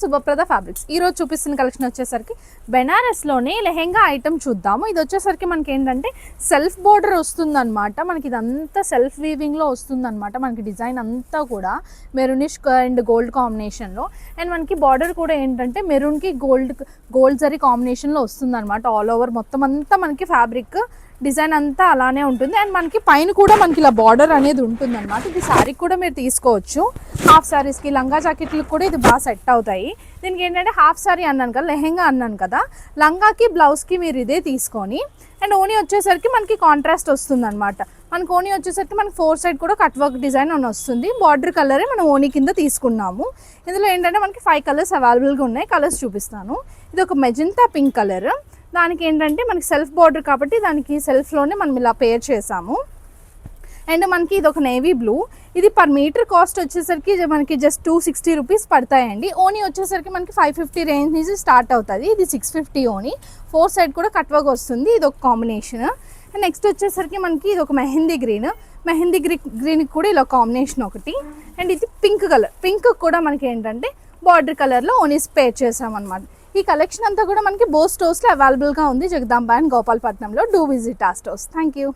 Subhaprada fabrics ఈ రోజు చూపిస్తున్న కలెక్షన్ వచ్చేసరికి బెనారస్లోనే లెహెంగా ఐటమ్ చూద్దాము. ఇది వచ్చేసరికి మనకి ఏంటంటే సెల్ఫ్ బోర్డర్ వస్తుందన్నమాట. మనకి ఇదంతా సెల్ఫ్ వీవింగ్లో వస్తుందన్నమాట. మనకి డిజైన్ అంతా కూడా మెరూనిష్ అండ్ గోల్డ్ కాంబినేషన్లో, అండ్ మనకి బార్డర్ కూడా ఏంటంటే మెరూన్కి గోల్డ్ జరీ కాంబినేషన్లో వస్తుందన్నమాట. ఆల్ ఓవర్ మొత్తం అంతా మనకి ఫ్యాబ్రిక్ డిజైన్ అంతా అలానే ఉంటుంది. అండ్ మనకి పైన కూడా మనకి ఇలా బార్డర్ అనేది ఉంటుంది అనమాట. ఇది శారీ కూడా మీరు తీసుకోవచ్చు. హాఫ్ శారీస్కి, లంగా జాకెట్లకు కూడా ఇది బాగా సెట్ అవుతాయి. దీనికి ఏంటంటే హాఫ్ శారీ అన్నాను కదా, లెహెంగా అన్నాను కదా, లంగాకి బ్లౌజ్కి మీరు ఇదే తీసుకొని, అండ్ ఓనీ వచ్చేసరికి మనకి కాంట్రాస్ట్ వస్తుంది అనమాట. మనకి ఓనీ వచ్చేసరికి మనకి 4 సైడ్ కూడా కట్ వర్క్ డిజైన్ అని వస్తుంది. బార్డర్ కలరే మనం ఓనీ కింద తీసుకున్నాము. ఇందులో ఏంటంటే మనకి 5 కలర్స్ అవైలబుల్గా ఉన్నాయి. కలర్స్ చూపిస్తాను. ఇది ఒక మెజెంటా పింక్ కలర్. దానికి ఏంటంటే మనకి సెల్ఫ్ బార్డర్ కాబట్టి దానికి సెల్ఫ్లోనే మనం ఇలా పేర్ చేసాము. అండ్ మనకి ఇది ఒక నేవీ బ్లూ. ఇది పర్ మీటర్ కాస్ట్ వచ్చేసరికి మనకి జస్ట్ 260 రూపీస్ పడతాయండి. ఓనీ వచ్చేసరికి మనకి 550 రేంజ్ నుంచి స్టార్ట్ అవుతుంది. ఇది 650 ఓనీ. 4 సైడ్ కూడా కట్ వర్క్ వస్తుంది. ఇది ఒక కాంబినేషన్. అండ్ నెక్స్ట్ వచ్చేసరికి మనకి ఇది ఒక మెహందీ గ్రీన్కి కూడా ఇలా కాంబినేషన్ ఒకటి. అండ్ ఇది పింక్ కలర్. పింక్ కూడా మనకి ఏంటంటే బార్డర్ కలర్లో ఓనీస్ పేర్ చేసామన్నమాట. ఈ కలెక్షన్ అంతా కూడా మనకి బోత్ స్టోర్స్లో అవైలబుల్గా ఉంది. జగదాంబ అండ్ గోపాలపట్నంలో. డూ విజిట్ ఆ స్టోర్స్. Thank you.